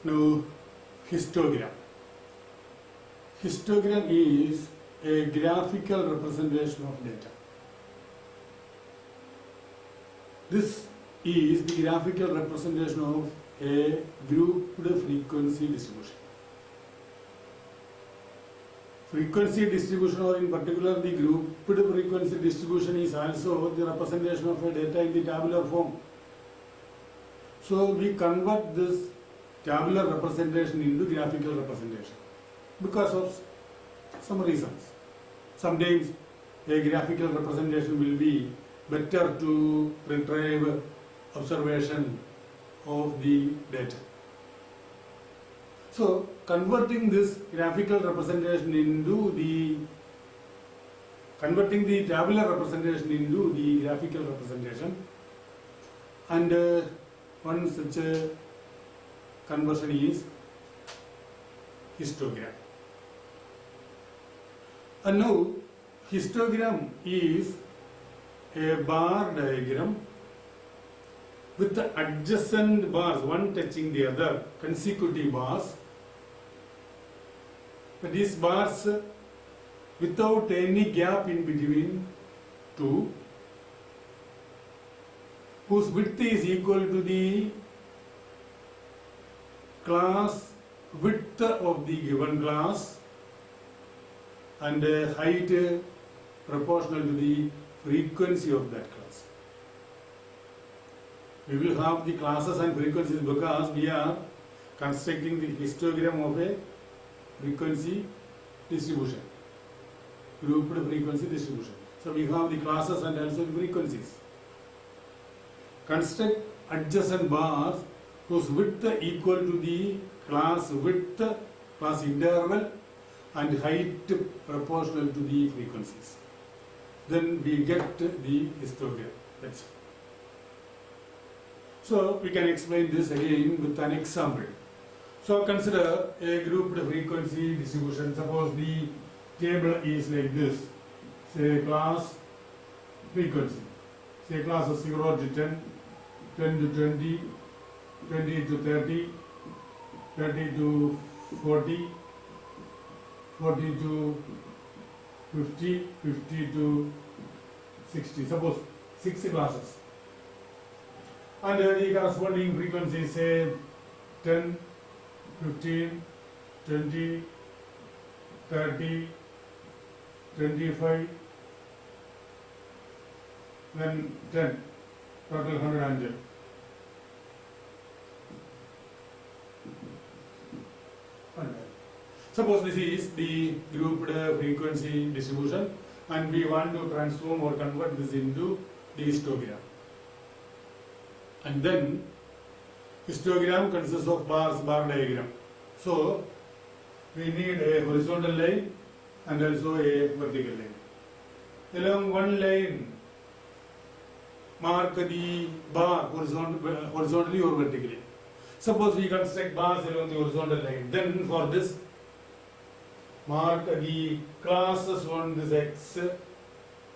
Now, histogram. Histogram is a graphical representation of data. This is the graphical representation of a grouped frequency distribution. Frequency distribution, or in particular the grouped frequency distribution, is also the representation of a data in the tabular form. So we convert this tabular representation into graphical representation because of some reasons. Sometimes a graphical representation will be better to retrieve observation of the data. So converting this graphical representation into converting the tabular representation into the graphical representation, and one such a conversion is histogram. And now histogram is a bar diagram with the adjacent bars, one touching the other, consecutive bars. But these bars without any gap in between two, whose width is equal to the class width of the given class and height proportional to the frequency of that class. We will have the classes and frequencies because we are constructing the histogram of a frequency distribution, grouped frequency distribution. So we have the classes and also the frequencies. Construct adjacent bars whose width equal to the class width, class interval, and height proportional to the frequencies. Then we get the histogram. That's it. So we can explain this again with an example. So consider a grouped frequency distribution. Suppose the table is like this. Say class frequency. Say class of 0 to 10, 10 to 20, 20 to 30, 30 to 40, 40 to 50, 50 to 60. Suppose 6 classes. And the corresponding frequencies, say 10, 15, 20, 30, 25, then 10, total 110. Suppose this is the grouped frequency distribution and we want to transform or convert this into the histogram. And then histogram consists of bar diagram. So we need a horizontal line and also a vertical line. Along one line, mark the bar horizontally or vertically. Suppose we construct bars along the horizontal line. Then for this, mark the classes on this X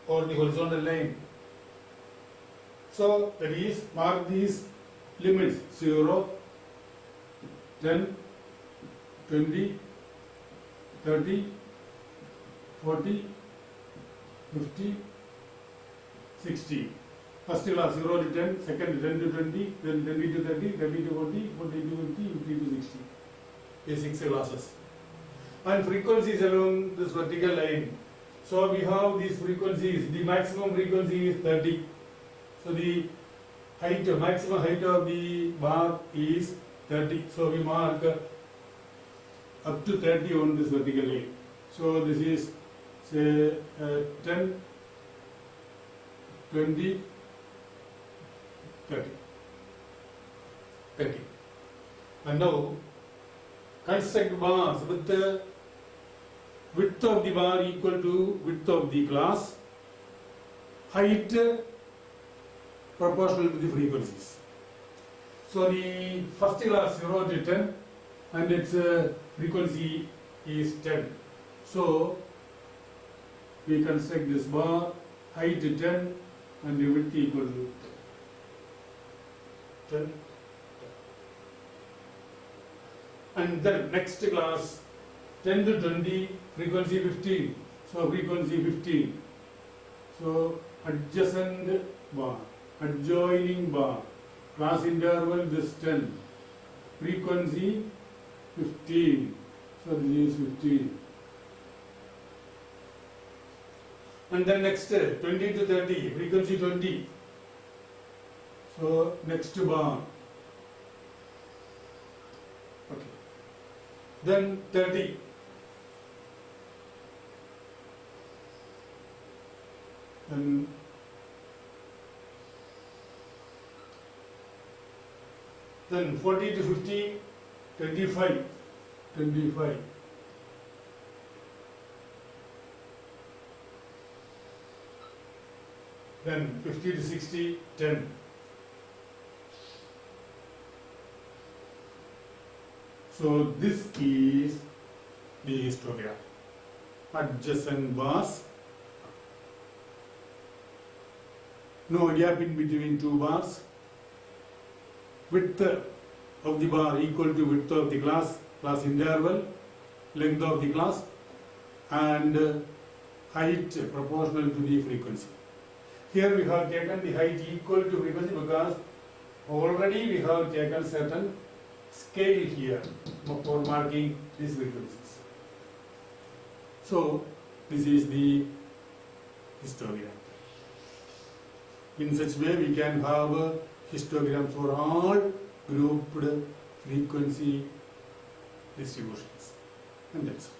or the horizontal line. So that is, mark these limits 0, 10, 20, 30, 40, 50, 60. First class 0 to 10, second 10 to 20, then 20 to 30, 30 to 40, 40 to 50, 50 to 60. These 6 classes. And frequencies along this vertical line. So we have these frequencies. The maximum frequency is 30. So the height, maximum height of the bar is 30. So we mark up to 30 on this vertical line. So this is say 10, 20, 30. 30. And now construct bars with the width of the bar equal to width of the class, height proportional to the frequencies. So the first class 0 to 10 and its frequency is 10. So we construct this bar, height 10 and the width equal to 10. And then next class 10 to 20, frequency 15. So frequency 15. So adjacent bar, adjoining bar, class interval this 10, frequency 15. So this is 15. And then next 20 to 30, frequency 20. So next bar. Okay. Then 30. Then 40 to 50, 25. 25. Then 50 to 60, 10. So this is the histogram. Adjacent bars. No gap in between two bars. Width of the bar equal to width of the class interval, length of the class, and height proportional to the frequency. Here we have taken the height equal to frequency because already we have taken certain scale here for marking these frequencies. So this is the histogram. In such way we can have a histogram for all grouped frequency distributions. And that's all.